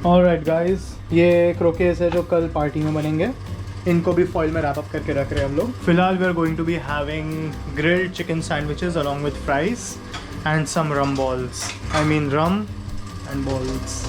Alright guys, ये क्रोकेस है जो कल पार्टी में बनेंगे। इनको भी फॉइल में रैप अप करके रख रहे हैं हम लोग। फिलहाल we are going to be having grilled chicken sandwiches along with fries and some rum balls, I mean rum and balls.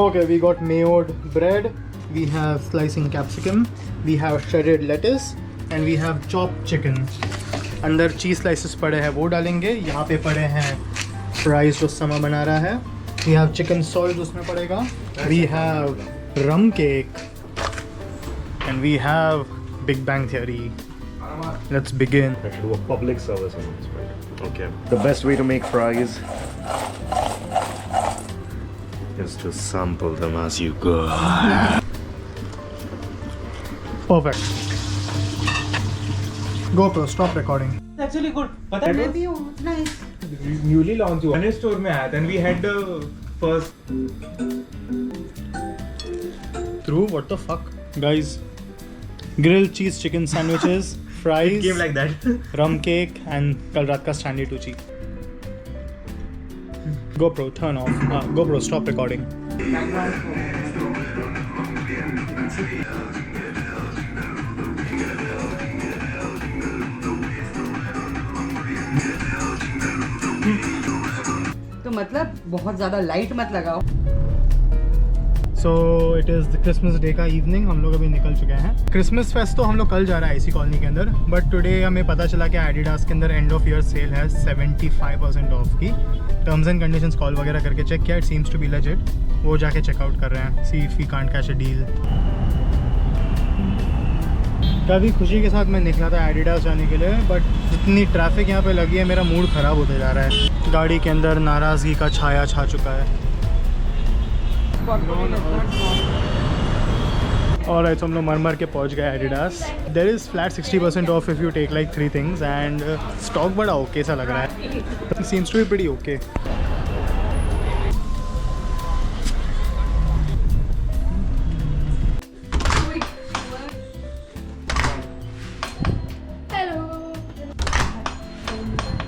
Okay, we got mayoed bread, we have slicing capsicum, we have shredded lettuce and we have chopped chicken. अंदर cheese slices पड़े हैं वो डालेंगे। यहाँ पे पड़े हैं fries जो समा बना रहा है। We have chicken salt उसमें पड़ेगा। We have rum cake and we have Big Bang Theory. Let's begin. I should do a public service announcement. Okay. The best way to make fries is to sample them as you go. Perfect. GoPro, stop recording. Actually good. पता है Maybe it's nice. newly launched हुआ है store में आया था and we had the first Through what the fuck? Guys, grilled cheese chicken sandwiches, fries, game like that. rum cake and कल रात का Stanley Tucci. GoPro, turn off. GoPro, stop recording. तो मतलब बहुत ज़्यादा लाइट मत लगाओ। So it is the Christmas Day का evening, हम लोग अभी निकल चुके हैं। Christmas फेस्ट तो हम लोग कल जा रहा है इसी कॉलोनी के अंदर, बट टुडे हमें पता चला कि एडिडास के अंदर एंड ऑफ ईयर सेल है 75% ऑफ की। टर्म्स एंड कंडीशंस कॉल वगैरह करके चेक किया, it seems to be legit. वो जाके चेकआउट कर रहे हैं, see if we can't catch a deal. काफ़ी खुशी के साथ मैं निकला था एडिडास जाने के लिए, बट इतनी ट्रैफिक यहाँ पे लगी है, मेरा मूड ख़राब होते जा रहा है। गाड़ी के अंदर नाराज़गी का छाया छा चुका है। Alright, so हम लोग मर के पहुँच गए Adidas. There is flat 60% off if you take like 3 things and stock बड़ा ओके सा लग रहा है। It seems to be pretty okay.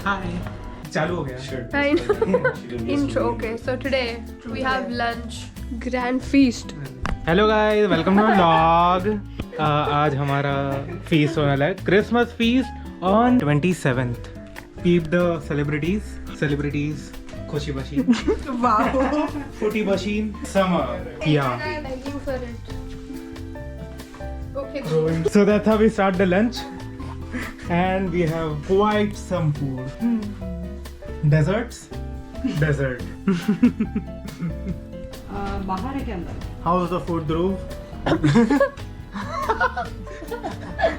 Hi. चालू हो गया। Fine. Intro. Okay, so today we have lunch, grand feast. Hello guys, welcome to vlog. आज हमारा फीस्ट होने वाला है, Christmas feast on 27th। Peep the celebrities Khushi बशीन, वाओ। फूटी बशीन, समर, या। Thank you for it. Okay. So that's how we start the lunch and we have quite some food. Desserts? Dessert. बाहर है क्या अंदर? How's the food, Dhruv?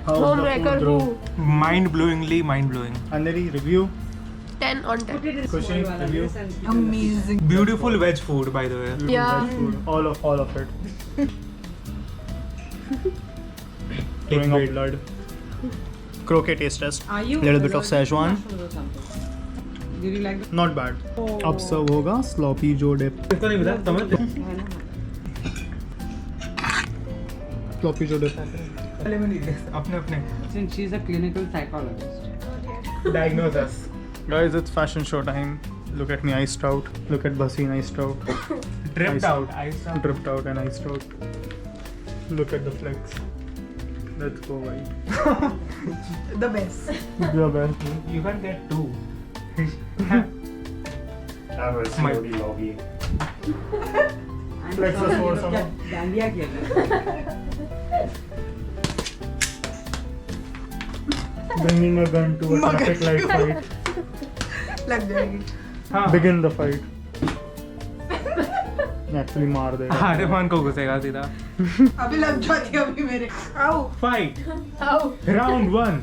How's Home the wrecker food, who? Dhruv? Mind-blowingly mind-blowing. Andheri, review. 10 on 10. Kushi, review. Amazing. Beautiful veg food, by the way. Yeah. Veg food. All of it. Throwing up blood. Croquet taste test. Are you? Little bit of Szechuan. Did you like the? Not bad. अब सर्व होगा sloppy जो dip. इसको नहीं पता, समझ? Sloppy जो dip. अपने Since she's a clinical psychologist. diagnose us. Guys, it's fashion show time. Look at me iced out. Look at Baseen iced out. Dripped Ice- out. Ice out. Dripped out and iced out. Look at the flex. Let's go, white. The best. The best. You can't get two. Have a COD lobby. Flex the sword somehow. Dandiya खेलना। Bringing a gun to a traffic light fight. लग जाएगी। हाँ। Begin the fight. Actually मार देगा. आर्यमान को घुसेगा सीधा। अभी लग जाती है अभी मेरे। आओ। Fight. How? Round 1.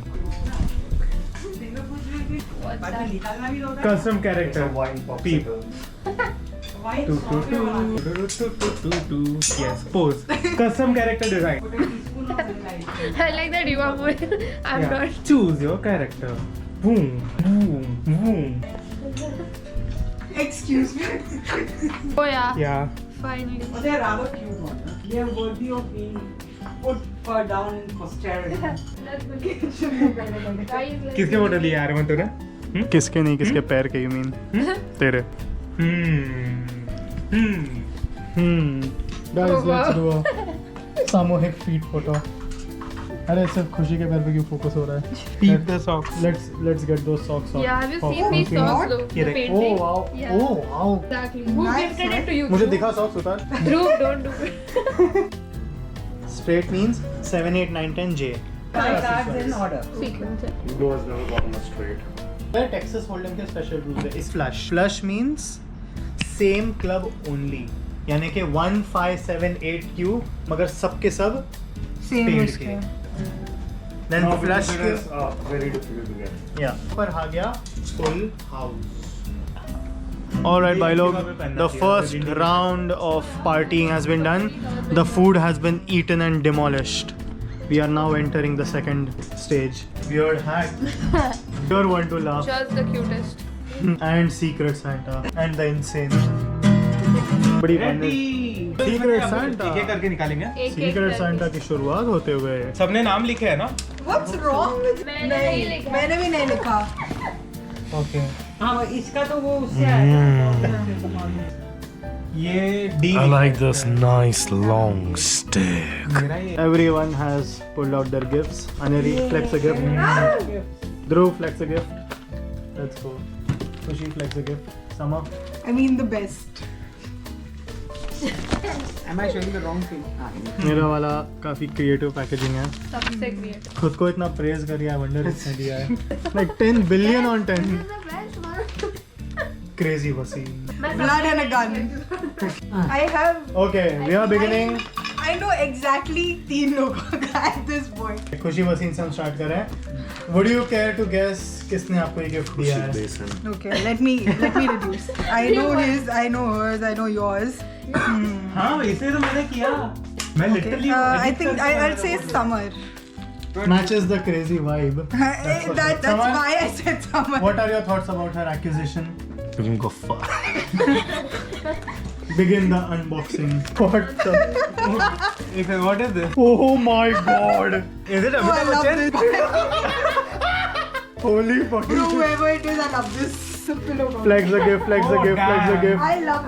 What's बाकी that? निकालना भी होगा। Custom It's a character. wine Peep. popsicle. White Two, sauce two, वाला। two. Yes, pose. Custom character design. I like that you are more. I'm Yeah. not. Choose your character. Boom, boom, boom. Excuse me. Oh yeah. Yeah. Finally. But they're rather cute ones. Huh? They are worthy of being put down in posterity. किसके photo लिए यार मैं तूने? किसके नहीं किसके पैर के, you mean? तेरे. Guys, Oh, let's wow. do a सामूहिक feet photo. अरे सिर्फ खुशी के पैर पे क्यों फोकस हो रहा है? Peep the socks. Let's get those socks off. Yeah, have you off seen these Christmas. socks though? The Here, painting. Oh wow. Yeah. Oh wow. Exactly. Who Nice, gifted it to you? मुझे Dhruv? दिखा socks उतार. Dhruv, don't do it. Straight means 7, 8, 9, 10 J. My cards in order. Sequence. Hugo has never gotten a straight. Where Texas Hold'em के special rules है. Is flush. Flush means same club only. यानी कि 1, 5, 7, 8 Q मगर सब के सब Same paid उसके. के. Then Now, flush it के is very difficult to get. yeah. पर आ गया full house. Alright, bhai log, the first round of partying has been done. The food has been eaten and demolished. We are now entering the second stage. Weird hack. You're one to laugh. Just the cutest. And Secret Santa. And the insane. बड़ी Ready. Secret Santa. एक-एक करके निकालेंगे. एक Secret Santa की शुरुआत होते हुए. सबने नाम लिखे है ना? What's wrong with मैंने नहीं लिखा. मैंने भी नहीं लिखा. Okay. हाँ इसका तो वो उससे आया. ये D. I like this nice long stick. मेरा ये. Everyone has pulled out their gifts. Aneri, flex a gift. Dhruv, flex a gift. Let's go. Khushi, flex a gift. Sama. I mean the best. Am I showing the wrong thing? मेरा वाला काफी creative packaging है. सबसे creative. खुद को इतना praise करिए, wonder इसने दिया है. Like 10 billion on 10. Crazy Wasim. Blood and a gun. I have. Okay, we are beginning. I know exactly 3 लोगों का at this point. खुशी वसीम से हम स्टार्ट कर रहे हैं. Would you care to guess किसने आपको ये गिफ्ट दिया है? Basin. Okay, let me reduce. I know his, I know hers, I know yours. हाँ इसे तो मैंने किया. मैं literally. I think I'll say summer. Matches the crazy vibe. That's Summer? why I said summer. What are your thoughts about her acquisition? You can go far. Begin the unboxing. What the? What is this? Oh my god! Is it Oh, I love this. Holy fucking shit. Whoever it is, I love this pillow. Flex the gift, flex the Oh, gift, flex the damn. gift. I love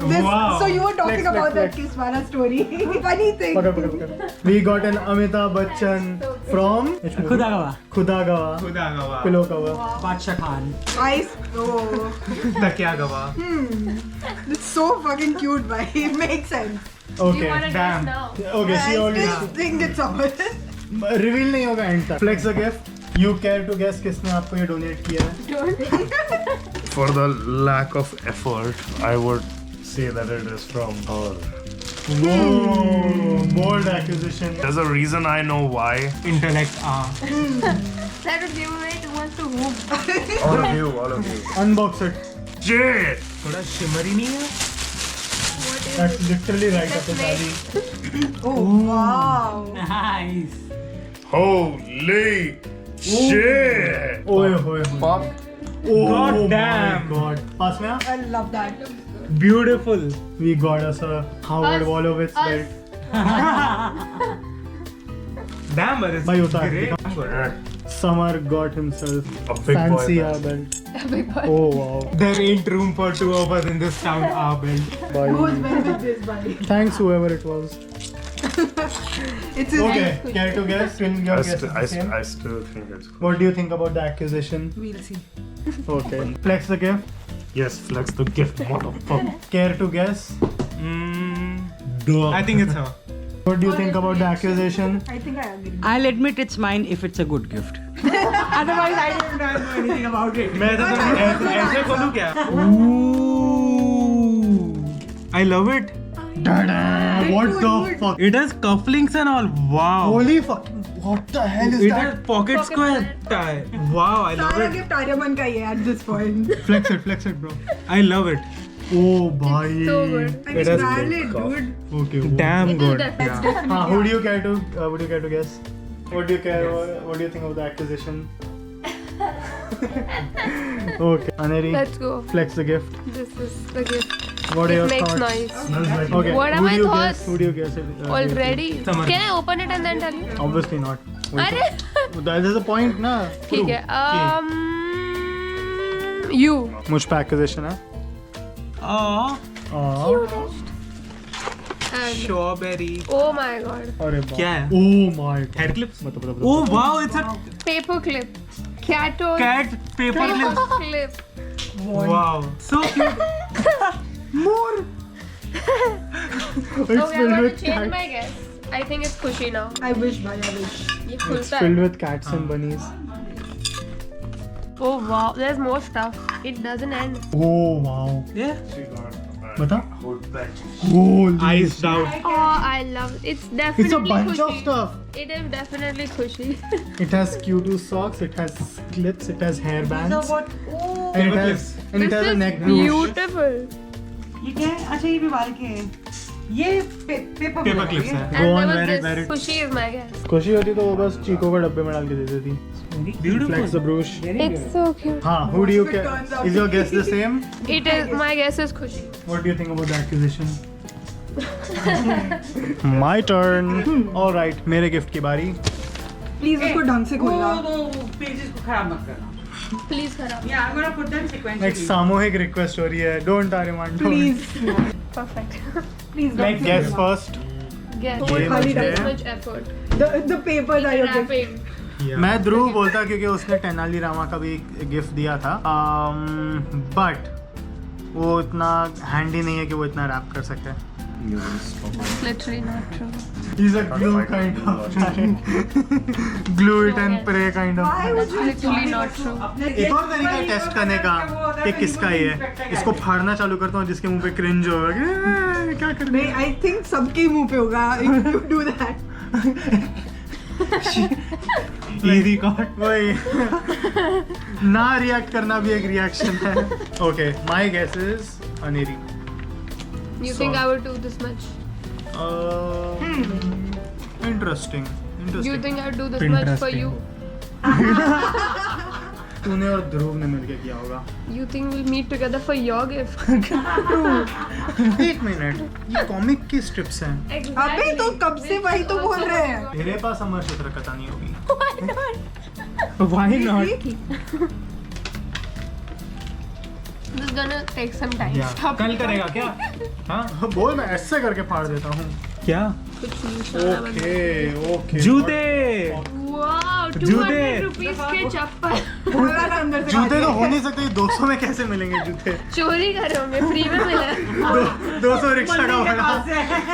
this. Wow. So you were talking Flex, about flex, that Kiswara story. Funny thing. Okay. We got an Amitabh Bachchan from Khuda Gawah. Khudagawa खुदा गवा. pillow cover. बादशाह Khan. Oh, तकिया गवा. it's so fucking cute, but it makes sense. Do you Okay. want to Damn. guess now? Okay, she I already still think it's summer. reveal नहीं होगा end तक. Flex the gift. You care to guess किसने आपको ये donate किया है? For the lack of effort, I would say that it is from her. Whoa, bold acquisition. There's a reason I know why. Intellect. Let us give away too much to whom? All of you, all of you. Unbox it. Shit! थोड़ा shimmery नहीं है? What is That's it? literally right up his Let's alley. Oh, wow. Nice. Holy shit! ओए होए Fuck. Oh God my damn. God. पास में आ? I love that. Beautiful. We got us a Howard Us. Wolowitz Us. belt. Damn, but it's भाई उतार. great. Summer got himself A big boy fancy belt. belt. Big boy. Oh wow. There ain't room for two of us in this town, our belt. Bye. Who's well with this, buddy? Thanks whoever it was. It's his Okay, care to guess? Will your guess is the same? I still think it's cool. What do you think about the acquisition? We'll see. Okay. Flex the gift. Yes, flex the gift, motherfucker. Care to guess? I think it's her. What do you think about the acquisition? I think I agree. I'll admit it's mine if it's a good gift. Otherwise, I don't know anything about it. मैं तो ऐसे खोलूं क्या? Ooh, I love it. Dada, what the fuck? It has cufflinks and all. Wow. Holy fuck! What the hell is It that? has pocket square tie. Wow, I love सारा it. gift Aryaman का ही है at this point. Flex it, bro. I love it. Oh, bhai. So good. I mean, It has valid, dude. Okay. Damn good. That's Yeah. Who do you care to? Would you care to guess? What do you care? What do you think of the acquisition? Okay, Aneri. Let's go. Flex the gift. This is the gift. What are your It makes thoughts? noise. Okay. What are who my do you thoughts? Guess? Who do you guess? Already? Someone. Can I open it and then tell you? Obviously not. अरे That is the point, na. ठीक है. You. मुझ पे accusation है. And strawberry oh my god. अरे बाप. क्या है? Oh my. हेयर क्लिप्स बता. Oh wow it's a Paper clip. Cato. Cat paper clip clip. Wow so cute More. Okay, I'm going to change my guess. I think it's Khushi now. I wish, bhai, I wish. ये It's खुलता filled है. with cats and bunnies. Oh wow, there's more stuff. It doesn't end. Oh wow. बता. Hood Holy. Iced out Oh, I love it. It's definitely It's a bunch Khushi. of stuff. It is definitely Khushi. It has Q2 socks. It has clips. It has hair bands. what? And it Paper has clips. and it This has a is neck brooch. beautiful. ये क्या है? अच्छा ये भी बाल के हैं. ये पेपर पेपर क्लिप्स है And Go on, there was wear it, this. wear it. Khushi is my guess. खुशी होती तो वो बस चीको को डब्बे में डाल के दे देती. Flex the brooch. It's so cute. हाँ, who do you It guess? turns out Is your guess the same? It is. My guess is Khushi. What do you think about the accusation? My turn. All right, मेरे gift की बारी. Please उसको ढंग से खोलना. वो pages को खराब मत करना. Please खराब. Yeah, I'm gonna put them एक sequentially. सामूहिक रिक्वेस्ट हो रही है. Don't Ariman. Please. Perfect. Please Like don't. guess first. Guess. ये खाली मुझे- This much effort. The papers are your gift. Wrapping. मैं ध्रुव बोलता क्योंकि उसने तेनाली रामा का भी गिफ्ट दिया था. But वो इतना हैंडी नहीं है कि वो इतना रैप कर सकते हैं. It's literally not true. He's a glue kind of guy. Glue it and pray kind of. That's literally not true. एक और तरीका है टेस्ट करने का कि किसका ये है. इसको फाड़ना चालू करता हूँ जिसके मुंह पे क्रिंज होगा कि क्या कर नहीं, I think सबके मुंह पे होगा if you do that. Easy caught वही ना रिएक्ट करना भी एक रिएक्शन है. Okay my guess is Aneri. You think I would do this much? Interesting. You think I would do this much for you? तूने और ध्रुव ने मिलके किया होगा. You think we'll meet together for your gift? एक मिनट, ये comic की strips हैं. अबे तो कब से वही तो बोल रहे हैं. तेरे पास अमर चित्र कथा नहीं होगी. Why not This is gonna take some time. Stop. कल करेगा क्या हाँ बोल मैं ऐसे करके फाड़ देता हूँ. क्या कुछ नहीं शाला बंद। ओके. जूते Wow, जूते। 200 rupees के चप्पल. बोला ना अंदर से. जूते तो हो नहीं सकते. 200 में कैसे मिलेंगे जूते? चोरी करे होंगे. फ्री में मिला. 200 रिक्शा का भाड़ा.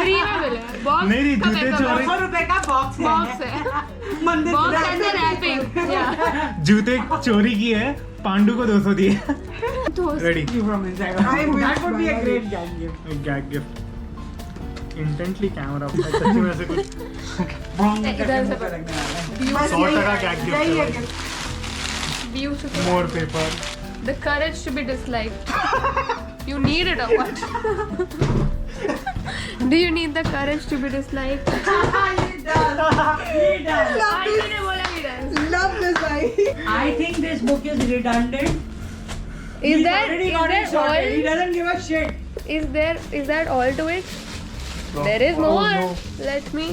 फ्री में मिला. बॉक्स. नहीं, नहीं, जूते चोरी- 200 रुपए का बॉक्स है. बॉक्स है. मंदिर बॉक्स एंड रैपिंग. जूते चोरी की है पांडु को 200 दिए ready. That would be a great gag gift. Gag gift. Intently camera सच्ची में से कुछ इधर से 100% गैग यही है gift. gift. beautiful. More paper. The courage to be disliked. You need it or what? Do you need the courage to be disliked? Aunty ने बोला he does. Love this guy. I think this book is redundant. Is He's that already got it sorted. He doesn't give a shit. is that all to it? There is more. no. Let me.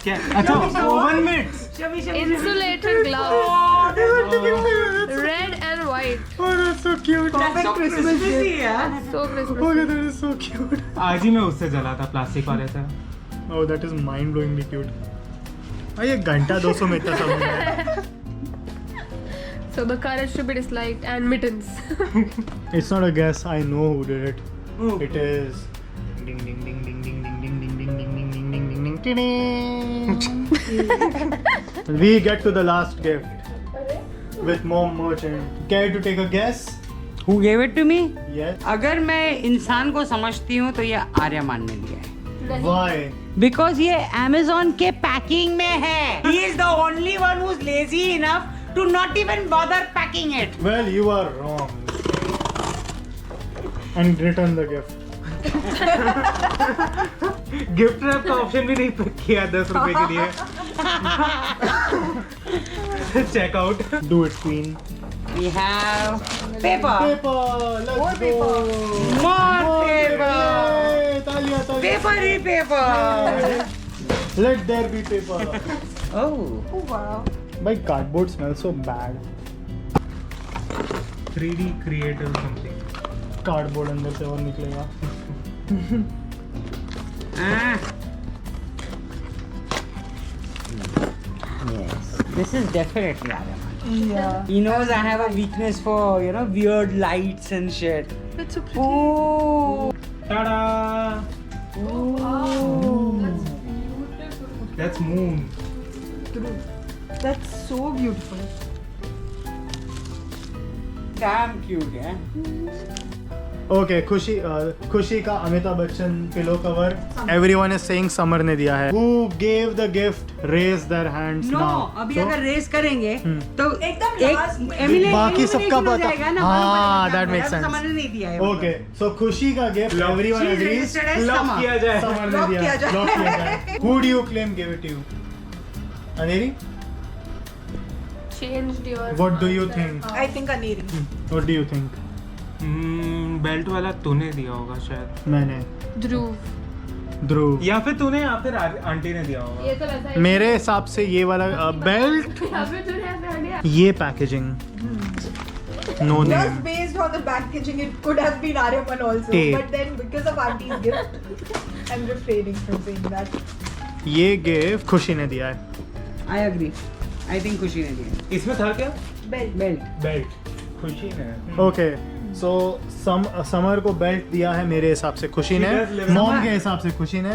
क्या अच्छा oven mitts Insulated glove. Red and white. Oh, that's so cute. Perfect Christmas gift. So Christmas. Oh, that is so cute. आज ही मैं उससे जला था plastic वाले से Oh, that is mind-blowingly cute. ये घंटा 200 में इतना सब मिला है. So the courage to be disliked and mittens. It's not a guess. I know who did it. It is. Ding ding ding ding ding ding ding ding ding ding ding ding ding ding ding ding. We get to the last gift with Mom Merchant. Care to take a guess? Who gave it to me? Yes. अगर मैं इंसान को समझती हूँ तो ये आर्यमान ने दिया है. Why? Because ये Amazon के पैकिंग में है. He is the only one who's lazy enough to not even bother packing it. Well, you are wrong. And return the gift. Gift wrap का ऑप्शन भी नहीं पिक किया 10 रुपए के लिए checkout Do it, Queen. We have Paper. Paper. Let's More go. More paper. Yay, talia, talia. Papery paper. Let there be paper. Oh. Oh wow. My cardboard smells so bad. 3D creative something. Cardboard अंदर से और निकलेगा. Ah. Yes. This is definitely Aryaman. Yeah. He knows I have a weakness for, weird lights and shit. That's so pretty. Oh. Ta-da! That's moon. That's so beautiful. Damn cute, yeah? Okay, खुशी का Amitabh Bachchan pillow cover. Everyone is saying summer ने दिया है. Who gave the gift? Raise their hands No, now. अभी So, अगर race करेंगे तो एकदम एक last में. बाकी सबका elimination हो पता. जाएगा ना, हाँ, मालूम पड़ेगा that क्या makes होगा, sense. समझ नहीं दिया है. Okay, so खुशी का gift. Everyone She is agrees. registered as Lock Sama. किया जाए. समर ने Lock दिया. किया जाए. Lock किया जाए. Who do you claim gave it to you? Aneri? Changed your. What do you think? I think Aneri. What do you think? Belt वाला तूने दिया होगा शायद. मैंने. Dhruv. ध्रुव. या फिर तूने या फिर आंटी ने दिया होगा. ये तो वैसा ही. मेरे हिसाब से ये वाला बेल्ट. यहाँ पे तूने ऐसे हटिया. ये packaging. No Just name. based on the packaging, it could have been Aryaman also. Tape. But then because of Auntie's gift, I'm refraining from saying that. ये गिफ्ट खुशी ने दिया है. I agree. I think खुशी ने दिया. इसमें था क्या? Belt. बेल्ट. खुशी ने. ओके सो समर को बेल्ट दिया है मेरे हिसाब से खुशी ने. She does live- मॉम के हिसाब से खुशी ने.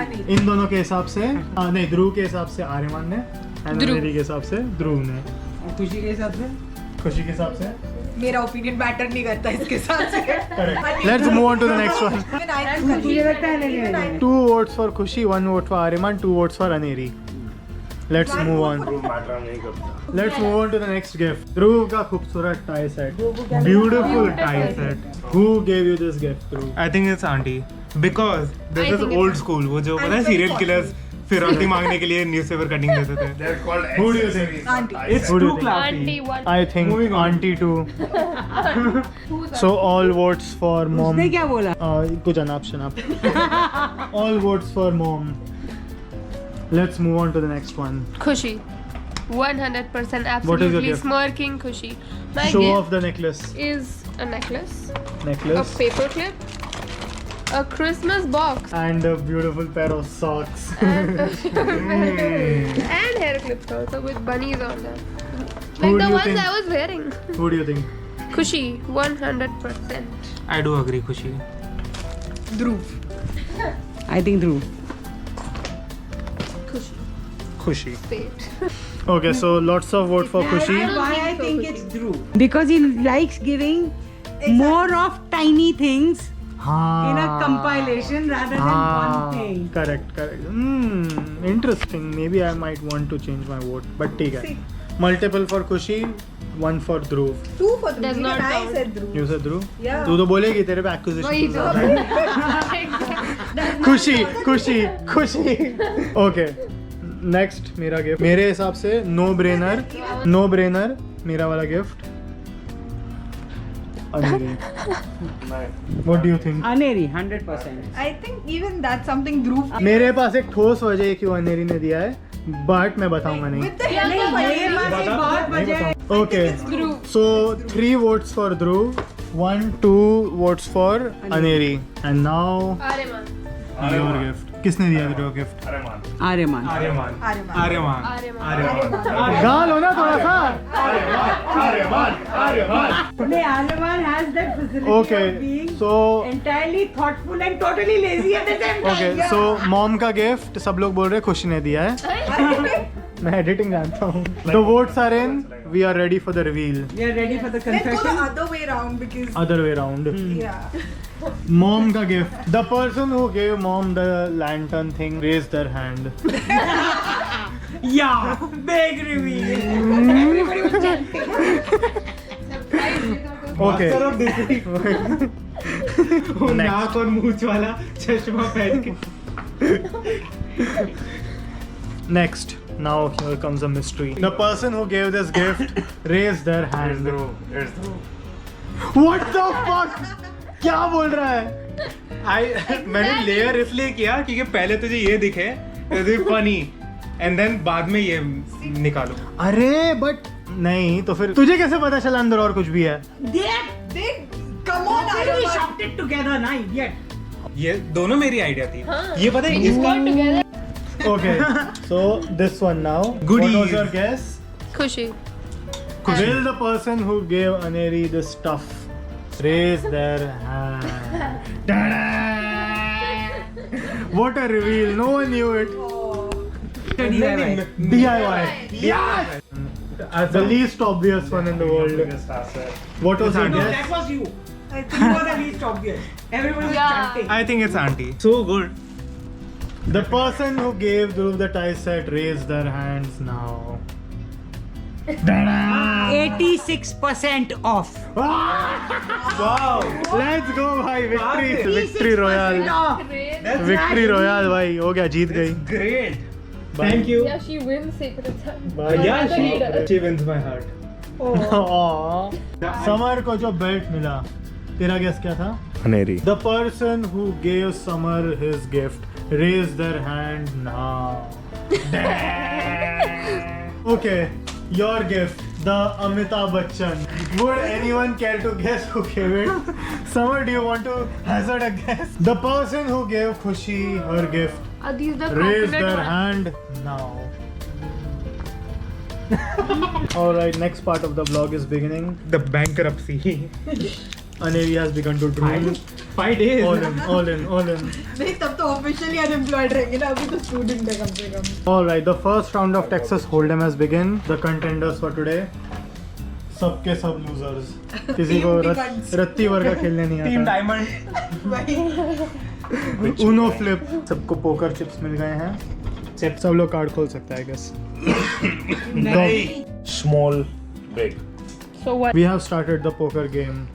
Aneri. इन दोनों के हिसाब से नहीं, ध्रुव के हिसाब से आर्यमान ने. एंड ध्रुव. मेरी के हिसाब से ध्रुव ने. और खुशी के हिसाब से खुशी के हिसाब से. मेरा ओपिनियन मैटर नहीं करता इसके साथ से. Correct. Let's move on to the next one. Even I think मुझे लगता है नहीं Even I नहीं. 2 votes for खुशी, 1 vote for Aryaman, 2 votes for Aneri. Let's One move vote on. Proof matter नहीं करता. Let's move on to the next gift. ध्रुव का खूबसूरत tie set. Beautiful tie set. Who gave you this gift, Dhruv? I think it's auntie because this I is think old it's- school. वो जो पता है I'm serial very killers फिरौती मांगने के लिए न्यूज़पेपर कटिंग देते थे. They're called Who do you think? accessories, Auntie. not It's Who do you too think? classy. Auntie one. I think Moving on. auntie too. Who's So all votes for mom. उसने क्या बोला? कुछ अनाप शनाप. All votes for mom. Let's move on to the next one. Khushi. 100% What is your absolutely gift? smirking Khushi. My Show gift off the necklace. is a necklace, a Necklace. paper clip, a Christmas box, And a beautiful pair of socks. and hair clips also with bunnies on them. Who Like do the you ones think? I was wearing. Who do you think? Khushi, 100%. I do agree खुशी. Dhruv. I think Dhruv. Khushi. Khushi. Fate. Okay, so lots of vote for Khushi. Why I so, think Khushi. it's Dhruv? Because he likes giving more of tiny things in a compilation rather than one thing. Correct. Interesting. Maybe I might want to change my vote. But ठीक है. See. Multiple for Khushi, 1 for Dhruv. 2 for Dhruv. Does Even not I count. said Dhruv. You said Dhruv? Yeah. तू तो बोलेगी तेरे पे वही acquisition. तो. खुशी. Okay. Next मेरा गिफ्ट. मेरे हिसाब से no brainer मेरा वाला gift. Aneri. What do you think? Aneri, 100%. I think even that's something Dhruv. मेरे पास एक ठोस वजह है क्यों अनेरी ने दिया है, बट मैं बताऊंगा नहीं. With the Yeah, help of मेरे Aneri. पास एक बहुत वजह है. Okay. Dhruv. So 3 votes for Dhruv, 1-2 votes for Aneri. And now Aryaman. your gift. किसने दिया Dhruv gift? Aryaman. Aryaman. Aryaman. Aryaman. गाल हो ना थोड़ा सा. नहीं, Aryaman has that facility Okay, of being so entirely thoughtful and totally lazy at the same time. okay, so mom का gift सब लोग बोल रहे हैं खुशी ने दिया है. मैं एडिटिंग जानता हूँ. The votes are in. We are ready for the reveal. We are ready for the Let's go the confession. other way around because Other way round. yeah. Mom का gift. The person who gave mom the lantern thing raised their hand. Yeah, big reveal. Everybody was chanting. Okay. Master of discipline. वो नाक और मूंछ वाला चश्मा पहन के. Next. Now here comes a mystery. The person who gave this gift raised their Here's hand. Dhruv. Here's Dhruv. What the fuck? क्या बोल रहा है? मैंने लेयर इसलिए किया क्योंकि पहले तुझे ये दिखे फनी एंड देन बाद में ये निकालो. अरे बट नहीं तो फिर तुझे कैसे पता चला अंदर और कुछ भी है? They come on, We Arman. shopped it together, na idiot. ये दोनों मेरी आइडिया थी. ये पता है We इसका got together. Okay, so this one now. Goodies. What was your guess? Khushi. Will the person who gave Aneri the stuff raise their hand? Ta-da! What a reveal! No one knew it. DIY. Yes. The least obvious one in the world. What was your No, guess? that was you. I think you were the least obvious. Everyone was Yeah. chanting. I think it's auntie. So good. The person who gave Dhruv the tie set raise their hands now. 86% off. Wow! Let's go भाई victory victory royale Great. victory royale भाई हो गया जीत गई. Great. Thank you. Yeah, she wins secret time. Yeah, she wins my heart. Summer को जो belt मिला तेरा guess क्या था? Aneri. The person who gave Summer his gift raise their hand now. Okay, your gift, the Amitabh Bachchan. Would anyone care to guess who gave it? Summer, do you want to hazard a guess? The person who gave Khushi her gift Are these the raise coconut their ones? hand now. Alright, next part of the vlog is beginning. The bankruptcy. Aneri has begun to drool. 5 days. All in, all in, all in. नहीं तब तो officially unemployed रहेंगे ना अभी तो student है कम से कम. Alright, the first round of Texas Hold'em has begun. The contenders for today. सबके सब losers. किसी को रत्ती वर्गा खेलने नहीं Team आता. Diamond. वही. Uno flip. सबको poker chips मिल गए हैं. सब लोग कार्ड खोल सकता है, I guess. Small, big. So what? We have started the poker game.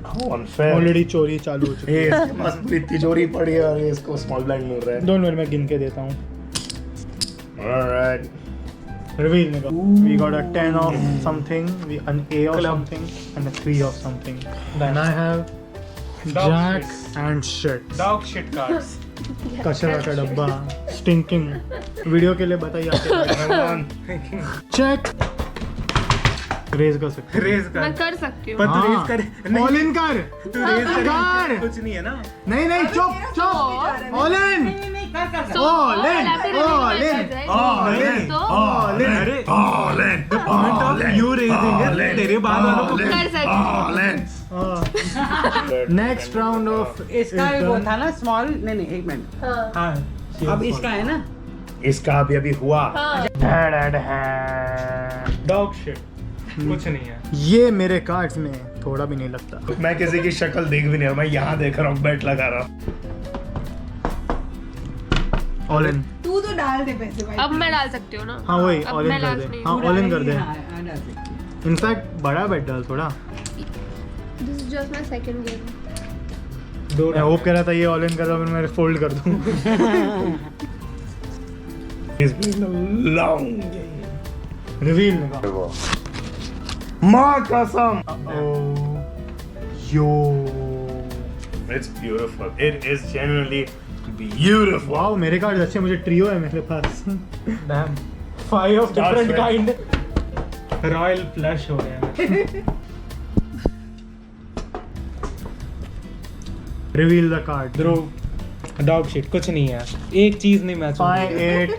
How unfair. Already चोरी चालू हो चुकी है. ये मस्त इतनी चोरी पड़ी है और ये इसको small blind मिल रहा है. Don't worry, मैं गिन के देता हूँ. Alright. Reveal nigga. We got a 10 of something, an A of something, and a 3 of something. And I have Dog Jack shit. and shit. Dog shit cards. कचरा का डब्बा. Stinking. वीडियो के लिए बताइए आपके. Check. रेज कर सकते. Raise मैं कर. कर सकती हूँ. पर तू रेज कर. ऑल इन कर. तू रेज कर. कुछ नहीं है ना. नहीं चुप all in. So All in. I'll have to All reveal in. my choice, right? All in. So All in. अरे the point of you raising है तेरे बाद वालों को कर सकती हूँ. Next round of इसका is भी वो done. था ना स्मॉल नहीं एक मिनट हाँ. हाँ अब इसका है ना इसका अभी हुआ. हाँ. डॉग शिट कुछ नहीं है. ये मेरे कार्ड्स में थोड़ा भी नहीं लगता. मैं किसी की शक्ल देख भी नहीं रहा. मैं यहाँ देख रहा हूँ बेट लगा रहा हूँ. All in. तू तो डाल दे पैसे भाई. अब मैं डाल सकती हूँ ना. हाँ वही अब ऑल इन मैं कर लास्ट दे. नहीं हाँ हूँ. ऑल इन कर दे. हाँ, डाल सकती है। इनफैक्ट बड़ा बेट डाल थोड़ा. This is just my second game. दो मैं होप कर रहा था ये ऑल इन कर रहा फिर मैं फोल्ड कर दूं. It's been a long game. Reveal निकाल. माँ कसम. यो. It's beautiful. It is genuinely beautiful. Wow मेरे कार्ड अच्छे. मुझे ट्रियो है मेरे पास. Damn. 5 of different That's kind. Royal flush हो गया. Reveal the card. Dhruv dog shit कुछ नहीं है. एक चीज नहीं मैच 5 8.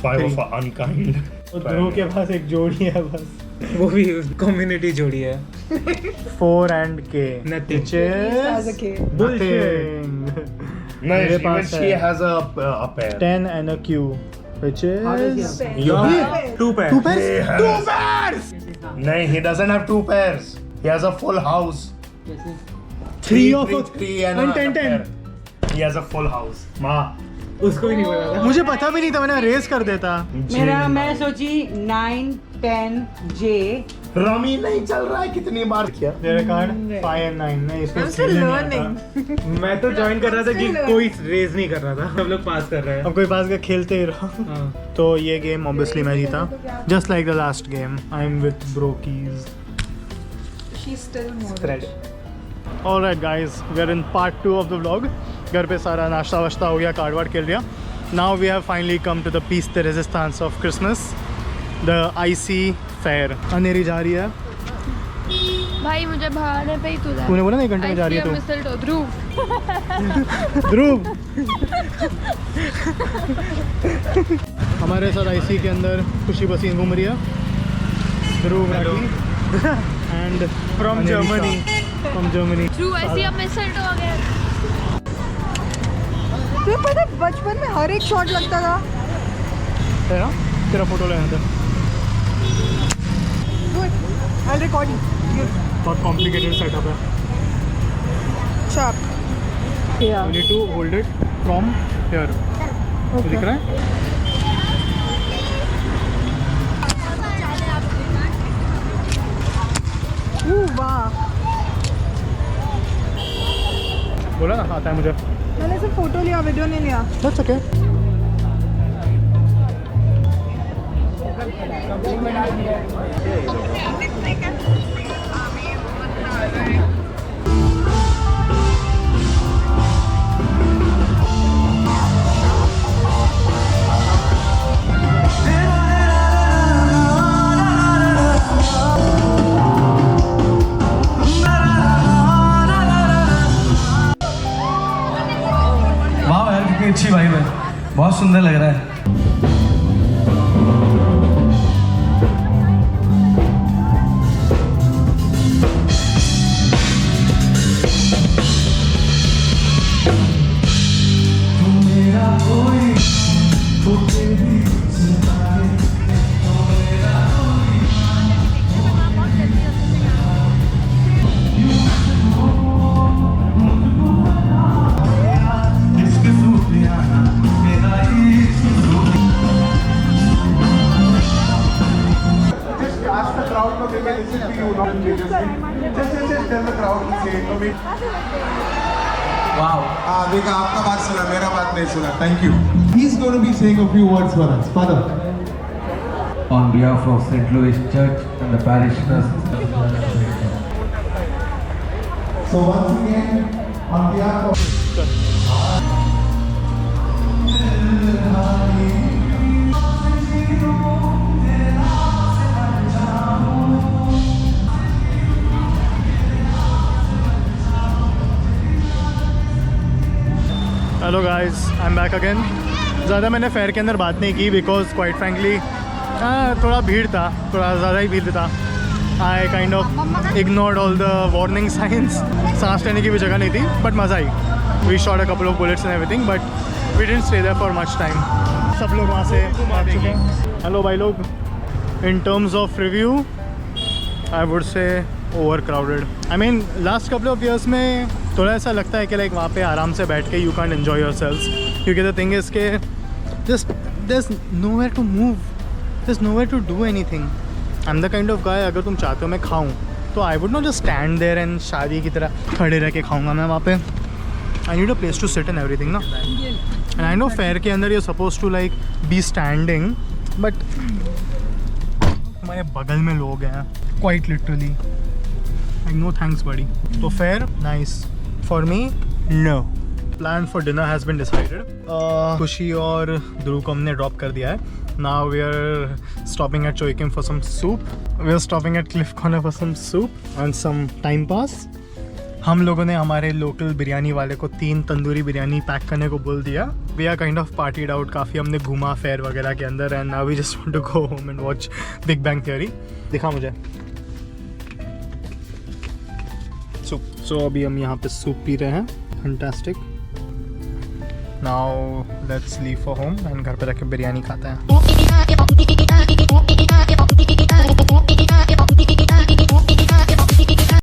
5 of unkind. ध्रुव के पास एक जोड़ी है बस. वो भी कम्युनिटी जोड़ी है. 4 and K. Nothing. Which is As a kid. nothing. No, मेरे even पास she है. has a pair. 10 and a Q. Which is You have Two pairs. 2 pairs. He has- 2 pairs. No, he doesn't have 2 pairs. He has a full house. 3 of 3 and and 10 a 10. pair. He has a full house. Ma. उसको भी नहीं पता था. मुझे पता भी नहीं था. मैंने रेस कर देता. मेरा मैं सोची 9 10 J रमी नहीं चल रहा है. कितनी बार किया? तेरे कार्ड 5 and 9. नहीं इसको I'm still खेलने नहीं learning. आता. मैं तो ज्वाइन कर रहा था कि कोई रेज नहीं कर रहा था. सब लोग पास कर रहे हैं. अब कोई पास का खेलते ही रहो. हाँ. तो ये गेम ऑब्वियसली मैं जीता. Just like the last game. I am with brokies. she's still more Spread. rich. Alright guys, we are in part 2 of the vlog. घर पे सारा नाश्ता वाश्ता हो गया, कार्ड वार्ड खेल लिया. Now we have finally come to the piece de resistance of Christmas, the icy fair. अंधेरी जा रही है. भाई मुझे भागने पे ही तुझे. तूने बोला ना 1 घंटे में जा रही है तू. मिसलटो ध्रुव. ध्रुव. हमारे साथ आईसी के अंदर खुशी बसीन घूम रही है. Dhruv Rathee and From Germany. From Germany. ध्रुव ऐसी अब मिसलटो आ गया. तुझे पता है बचपन में हर एक शॉट लगता था. है ना? तेरा फोटो लेना था. Good. I'll record you. बहुत complicated setup है. Sharp. You need to hold it from here. Okay. दिख रहा है? वाह. बोला ना आता है मुझे. मैंने सिर्फ फोटो लिया, वीडियो नहीं लिया. That's okay. वाह यार कितनी अच्छी वाइब है, बहुत सुंदर लग रहा है. Wow. देखा आपका बात सुना, मेरा बात नहीं सुना. Thank you. He's going to be saying a few words for us. Father. On behalf of St. Louis Church and the parishioners. So once again, on behalf of hello guys, I am back again. ज़्यादा मैंने fair के अंदर बात नहीं की because quite frankly थोड़ा भीड़ था, थोड़ा ज़्यादा ही भीड़ था. I kind of ignored all the warning signs. सांस लेने की भी जगह नहीं थी, बट मज़ा आई. We shot a couple of bullets and everything, but we didn't stay there for much time. सब लोग वहाँ से आ चुके हैं. हेलो भाई लोग. In terms of review I would say over crowded. I mean last couple of years में थोड़ा ऐसा लगता है कि लाइक वहाँ पे आराम से बैठ के you can't enjoy your sales, क्योंकि द थिंग इज़ के just there is nowhere to move, there is nowhere to do anything. I am the kind of guy, अगर तुम चाहते हो मैं खाऊँ तो I would not just stand there and शादी की तरह खड़े रह के खाऊँगा मैं वहाँ पे. I need a place to sit and everything ना. एंड आई नो फेयर के अंदर you suppose to like be standing, but हमारे बगल में लोग हैं quite literally. No thanks buddy. So fair, nice. For me, no. Plan for dinner has been decided. खुशी और ध्रुव को हमने ड्रॉप कर दिया है. Now we are stopping at Choikim for some soup. We are stopping at Cliff Corner for some soup and some time pass. हम लोगों ने हमारे लोकल बिरयानी वाले को 3 तंदूरी बिरयानी पैक करने को बोल दिया. We are kind of partied out. काफ़ी हमने घूमा फेयर वगैरह के अंदर and now we just want to go home and watch Big Bang Theory. दिखा मुझे सूप. सो अभी हम यहाँ पे सूप पी रहे हैं. Fantastic. Now let's leave for home and घर पे जाके बिरयानी खाते हैं.